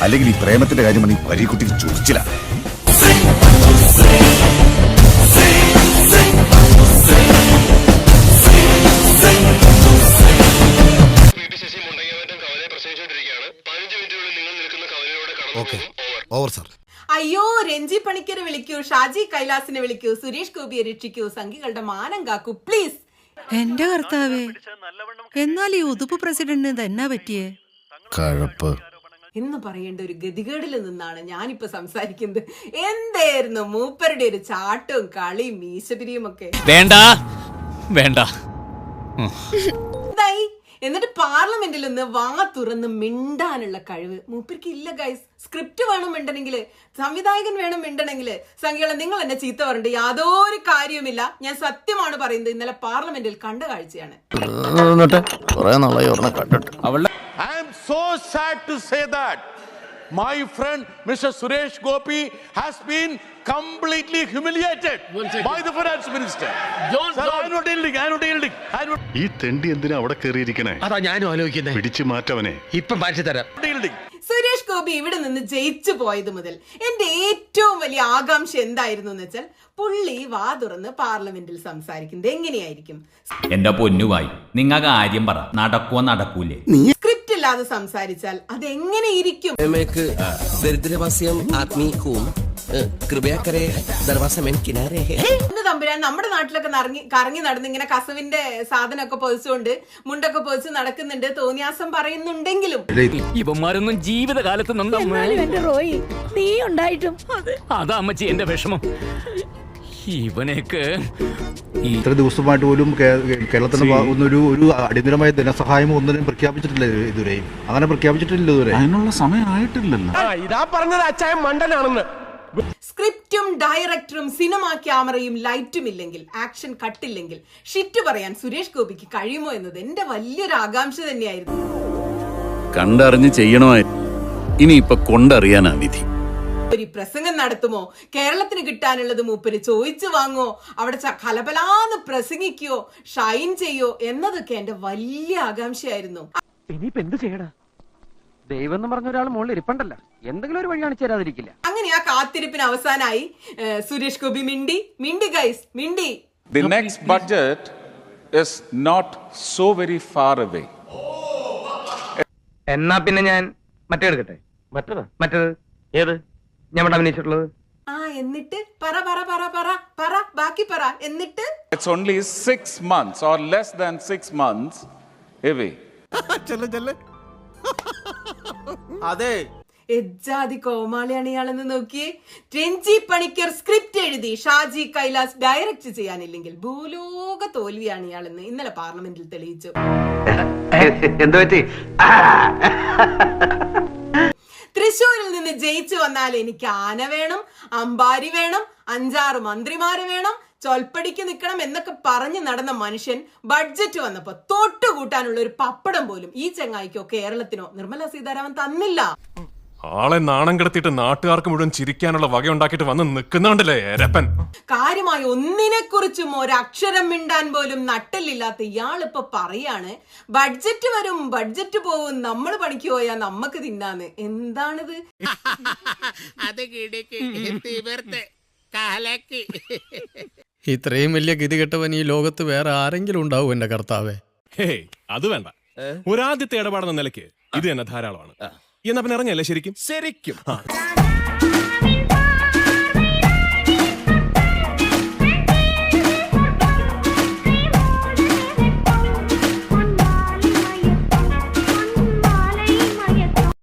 അല്ലെങ്കിൽ ഈ പ്രേമത്തിന്റെ കാര്യം നീ പരീക്കുട്ടിക്ക് ചോദിച്ചില്ല. അയ്യോ, രഞ്ജി പണിക്കരെ വിളിക്കൂ, ഷാജി കൈലാസിനെ വിളിക്കൂ, സുരേഷ് ഗോപിയെ രക്ഷിക്കൂ, സംഘികളുടെ മാനം കാക്കൂ പ്ലീസ്. എന്റെ കർത്താവേ, എന്നാൽ ഈ ഉതുപ്പ് പ്രസിഡന്റിന് തന്നെ പറ്റിയേ കഴപ്പ് എന്ന് പറയേണ്ട ഒരു ഗതികേടിൽ നിന്നാണ് ഞാനിപ്പോ സംസാരിക്കുന്നത്. എന്തായിരുന്നു മൂപ്പരുടെ ഒരു ചാട്ടവും കളിയും മീശപിരിയും ഒക്കെ. വേണ്ട വേണ്ട. എന്നിട്ട് പാർലമെന്റിൽ നിന്ന് വാ തുറന്ന് മിണ്ടാനുള്ള കഴിവ് മൂപ്പർക്ക് ഇല്ല ഗൈസ്. സ്ക്രിപ്റ്റ് വേണം മിണ്ടണെങ്കില്, സംവിധായകൻ വേണം മിണ്ടണെങ്കില്. സംഖ്യകളെ നിങ്ങൾ എന്നെ ചീത്ത പറഞ്ഞിട്ട് യാതൊരു കാര്യവുമില്ല. ഞാൻ സത്യമാണ് പറയുന്നത്. ഇന്നലെ പാർലമെന്റിൽ കണ്ട കാഴ്ചയാണ്. I am so sad to say that my friend Mr. Suresh Gopi has been completely humiliated by the finance minister. Sir, I am not yielding. ഈ തെണ്ടി എന്തിനാ അവിടെ കയറിയിരിക്കണേ? അതാ ഞാനും ആലോചിക്കുന്നത്. പിടിച്ചു മാറ്റവനെ. ഇപ്പം മാറ്റി തരാം. സുരേഷ് ഗോപി ഇവിടെ നിന്ന് ജയിച്ചു പോയത് മുതൽ എന്റെ ഏറ്റവും വലിയ ആകാംക്ഷ എന്തായിരുന്നു എന്ന് വെച്ചാൽ, പുള്ളി വാ തുറന്ന് പാർലമെന്റിൽ സംസാരിക്കുന്നത് എങ്ങനെയായിരിക്കും. എന്റെ പൊന്നുവായി, നിങ്ങ കാര്യം പറ, നടക്കുവോ നടക്കൂലേ? സ്ക്രിപ്റ്റ് ഇല്ലാതെ സംസാരിച്ചാൽ അത് എങ്ങനെ ഇരിക്കും? തമ്പുരാൻ നമ്മുടെ നാട്ടിലൊക്കെ കറങ്ങി നടന്ന് ഇങ്ങനെ കസവിന്റെ സാധനമൊക്കെ പൊതിച്ചുകൊണ്ട് മുണ്ടൊക്കെ പൊതിച്ച് നടക്കുന്നുണ്ട്, തോന്നിയാസം പറയുന്നുണ്ടെങ്കിലും ഇവന്മാരൊന്നും ജീവിതകാലത്ത് നീ ഉണ്ടായിട്ടും അതാ അമ്മച്ചി എന്റെ വിഷമം. ഇവനേക്ക് ഇത്ര ദിവസമായിട്ട് പോലും കേരളത്തിന് ഒരു അടിയന്തരമായ ധനസഹായമോ ഒന്നിനും പ്രഖ്യാപിച്ചിട്ടില്ല ഇതുവരെയും. അങ്ങനെ പ്രഖ്യാപിച്ചിട്ടില്ല ഇതുവരെ. അതിനുള്ള സമയമായിട്ടില്ലല്ലോ. ഇതാ പറഞ്ഞത് അച്ചായ മണ്ടനാണെന്ന്. സ്ക്രിപ്റ്റും ഡയറക്ടറും സിനിമ ക്യാമറയും ലൈറ്റും ഇല്ലെങ്കിൽ, ആക്ഷൻ കട്ടില്ലെങ്കിൽ ഷിറ്റ് പറയാൻ സുരേഷ് ഗോപിക്ക് കഴിയുമോ എന്നത് എന്റെ വലിയൊരു ആകാംക്ഷ തന്നെയായിരുന്നു. കണ്ടറിഞ്ഞ് ചെയ്യണമായിരുന്നു. ഇനിയിപ്പൊ കൊണ്ടറിയാനാ വിധി. ഒരു പ്രസംഗം നടത്തുമോ, കേരളത്തിന് കിട്ടാനുള്ളത് മൂപ്പര് ചോദിച്ചു വാങ്ങോ, അവിടെ കലബലാന്ന് പ്രസംഗിക്കോ, ഷൈൻ ചെയ്യോ എന്നതൊക്കെ എന്റെ വലിയ ആകാംക്ഷയായിരുന്നു. ഇനിയിപ്പോ എന്ത് ചെയ്യടാ? ദൈവം എന്ന് പറഞ്ഞ ഒരാൾ മുകളിൽ ഇരിപ്പണ്ടല്ല, എന്തെങ്കിലും ഒരു വഴി കാണിച്ചു തരാതിരിക്കില്ല. അങ്ങനെ ആ കാത്തിരിപ്പിന് അവസാനായി സുരേഷ് ഗോപി മിണ്ടി ഗൈസ് മിണ്ടി. The next budget is not so very far away. എന്നാ പിന്നെ ഞാൻ മറ്റേ എടുക്കട്ടെ. മറ്റേത് ഏത് ഞാൻ അഭിനയിച്ചിട്ടുള്ളത്? എന്നിട്ട് പറ ബാക്കി പറ. എന്നിട്ട് It's only 6 months or less than 6 months away. അതെ, എജ്ജാതി കോമാളിയാണ് ഇയാളെന്ന് നോക്കിയേ. രഞ്ജി പണിക്കർ സ്ക്രിപ്റ്റ് എഴുതി, ഷാജി കൈലാസ് ഡയറക്റ്റ് ചെയ്യാനില്ലെങ്കിൽ ഭൂലോക തോൽവിയാണ് ഇയാളെന്ന് ഇന്നലെ പാർലമെന്റിൽ തെളിയിച്ചു. എന്ത് പറ്റി? തൃശ്ശൂരിൽ നിന്ന് ജയിച്ചു വന്നാൽ എനിക്ക് ആന വേണം, അമ്പാരി വേണം, 5-6 മന്ത്രിമാര് വേണം, ചൊൽപ്പടിക്ക് നിൽക്കണം എന്നൊക്കെ പറഞ്ഞു നടന്ന മനുഷ്യൻ ബഡ്ജറ്റ് വന്നപ്പോ തൊട്ടുകൂട്ടാനുള്ള ഒരു പപ്പടം പോലും ഈ ചെങ്ങായിക്കോ കേരളത്തിനോ നിർമ്മല സീതാരാമൻ തന്നില്ല. ആളെ നാണം കിടത്തിയിട്ട് നാട്ടുകാർക്ക് മുഴുവൻ ചിരിക്കാനുള്ള വകയുണ്ടാക്കിയിട്ട് വന്ന് നിൽക്കുന്നുണ്ടല്ലേ രപ്പൻ. കാര്യമായി ഒന്നിനെ കുറിച്ചും ഒരക്ഷരം മിണ്ടാൻ പോലും നട്ടല്ലില്ലാത്ത ഇയാളിപ്പോ പറയാണ് ബഡ്ജറ്റ് വരും, ബഡ്ജറ്റ് പോവും, നമ്മൾ പണിക്ക് പോയാ നമ്മക്ക് തിന്നാന്ന്. എന്താണിത്? ഇത്രയും വലിയ ഗതികെട്ടവൻ ഈ ലോകത്ത് വേറെ ആരെങ്കിലും ഉണ്ടാവും എന്റെ കർത്താവേ? ഹേയ്, അത് വേണ്ട. ഒരാദ്യത്തെ ഇടപാടെന്ന നിലയ്ക്ക് ഇത് തന്നെ ധാരാളമാണ്. എന്നാ പിന്നെ ഇറങ്ങിയല്ലേ ശരിക്കും?